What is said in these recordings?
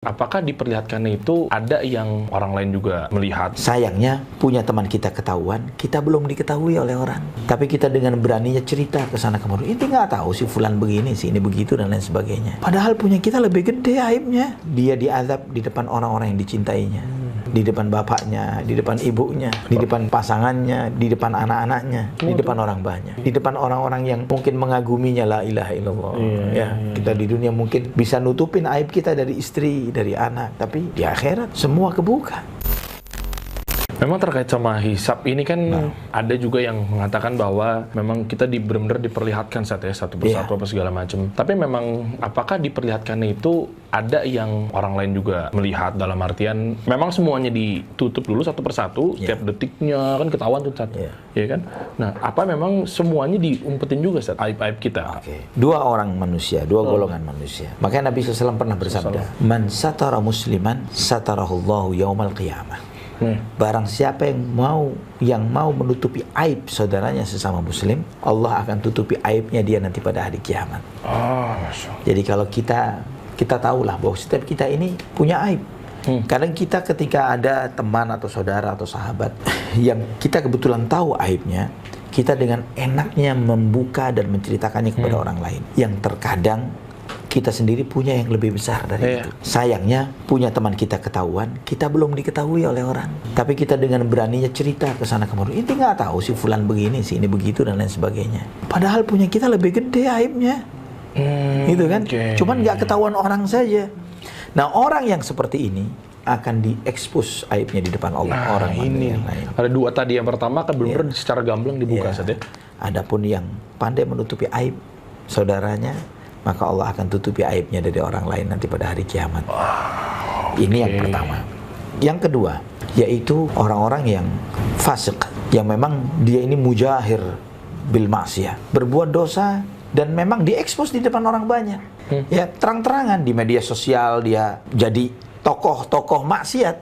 apakah diperlihatkannya itu ada yang orang lain juga melihat? Sayangnya punya teman kita ketahuan, kita belum diketahui oleh orang. Tapi kita dengan beraninya cerita ke sana kemari. Ini nggak tahu si fulan begini, si ini begitu dan lain sebagainya. Padahal punya kita lebih gede aibnya. Dia diazab di depan orang-orang yang dicintainya. Di depan bapaknya, di depan ibunya, di depan pasangannya, di depan anak-anaknya, di depan orang banyak, di depan orang-orang yang mungkin mengaguminya la ilaha illallah. Kita di dunia mungkin bisa nutupin aib kita dari istri, dari anak, tapi di akhirat semua kebuka. Memang terkait sama hisab ini kan ada juga yang mengatakan bahwa memang kita benar-benar diperlihatkan satu persatu apa segala macam. Tapi memang apakah diperlihatkannya itu ada yang orang lain juga melihat, dalam artian memang semuanya ditutup dulu satu persatu, tiap detiknya kan ketahuan tuh satu, ya kan? Nah, apa memang semuanya diumpetin juga aib-aib kita? Dua orang manusia, dua golongan manusia. Makanya Nabi SAW pernah bersabda, "Man satara musliman satarahullahu yaumal qiyamah." Barang siapa yang mau menutupi aib saudaranya sesama muslim, Allah akan tutupi aibnya dia nanti pada hari kiamat. Jadi kalau kita tahulah bahwa setiap kita ini punya aib. Kadang kita ketika ada teman atau saudara atau sahabat yang kita kebetulan tahu aibnya, kita dengan enaknya membuka dan menceritakannya kepada orang lain. Yang terkadang kita sendiri punya yang lebih besar dari itu. Sayangnya punya teman kita ketahuan, kita belum diketahui oleh orang. Tapi kita dengan beraninya cerita ke sana kemari. Ini nggak tahu si fulan begini, si ini begitu dan lain sebagainya. Padahal punya kita lebih gede aibnya, gitu kan? Cuman nggak ketahuan orang saja. Nah, orang yang seperti ini akan diekspos aibnya di depan Allah. Orang ini yang lain. Ada dua tadi, yang pertama kan benar secara gamblang dibuka saja. Adapun yang pandai menutupi aib saudaranya, maka Allah akan tutupi aibnya dari orang lain nanti pada hari kiamat. Ini yang pertama. Yang kedua, yaitu orang-orang yang fasik, yang memang dia ini mujahir bil maksiyah, berbuat dosa dan memang diekspos di depan orang banyak. Ya, terang-terangan di media sosial dia jadi tokoh maksiat.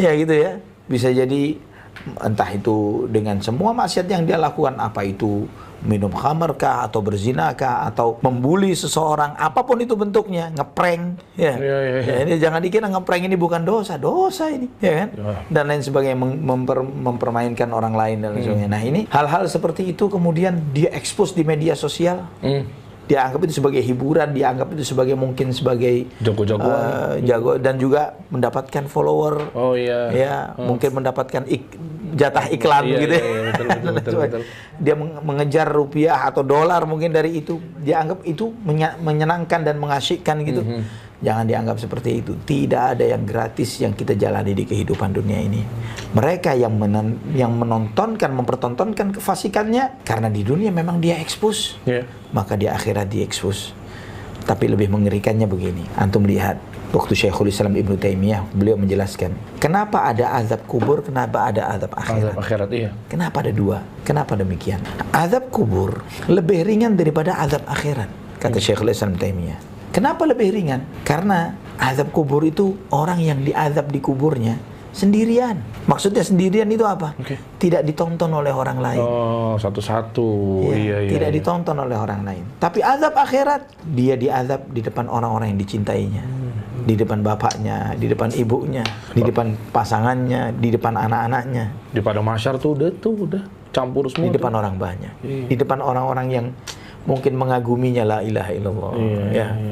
Ya gitu ya. Bisa jadi entah itu dengan semua maksiat yang dia lakukan, apa itu minum khamar kah, atau berzina kah, atau membuli seseorang, apapun itu bentuknya, ngeprank, ini jangan dikira ngeprank ini bukan dosa ini, ya kan? Dan lain sebagainya, mempermainkan orang lain dan lain sebagainya. Nah, ini hal-hal seperti itu kemudian dia expose di media sosial. Dia anggap itu sebagai hiburan, dia anggap itu sebagai mungkin sebagai jago dan juga mendapatkan follower, mungkin mendapatkan jatah iklan gitu. Betul. Dia mengejar rupiah atau dolar mungkin dari itu, dia anggap itu menyenangkan dan mengasyikkan gitu. Jangan dianggap seperti itu. Tidak ada yang gratis yang kita jalani di kehidupan dunia ini. Mereka yang menontonkan, mempertontonkan kefasikannya karena di dunia memang dia ekspos, maka di akhirat dia ekspos. Tapi lebih mengerikannya begini. Antum lihat waktu Syekhul Islam Ibnu Taimiyah, beliau menjelaskan kenapa ada azab kubur, kenapa ada azab akhirat. Kenapa ada dua? Kenapa demikian? Azab kubur lebih ringan daripada azab akhirat, kata Syekhul Islam Taimiyah. Kenapa lebih ringan? Karena azab kubur itu orang yang diazab di kuburnya sendirian. Maksudnya sendirian itu apa? Tidak ditonton oleh orang lain. Satu-satu. Tidak ditonton oleh orang lain. Tapi azab akhirat, dia diazab di depan orang-orang yang dicintainya. Di depan bapaknya, di depan ibunya, di depan pasangannya, di depan anak-anaknya. Di padang mahsyar tuh udah campur semua. Di depan orang banyak. Di depan orang-orang yang mungkin mengaguminya la ilaha illallah.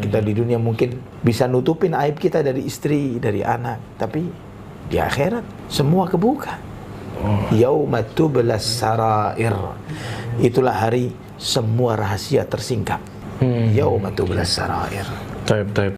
Kita di dunia mungkin bisa nutupin aib kita dari istri, dari anak, tapi di akhirat semua kebuka. Yauma tublas sarair. Itulah hari semua rahasia tersingkap. Yauma tublas sarair.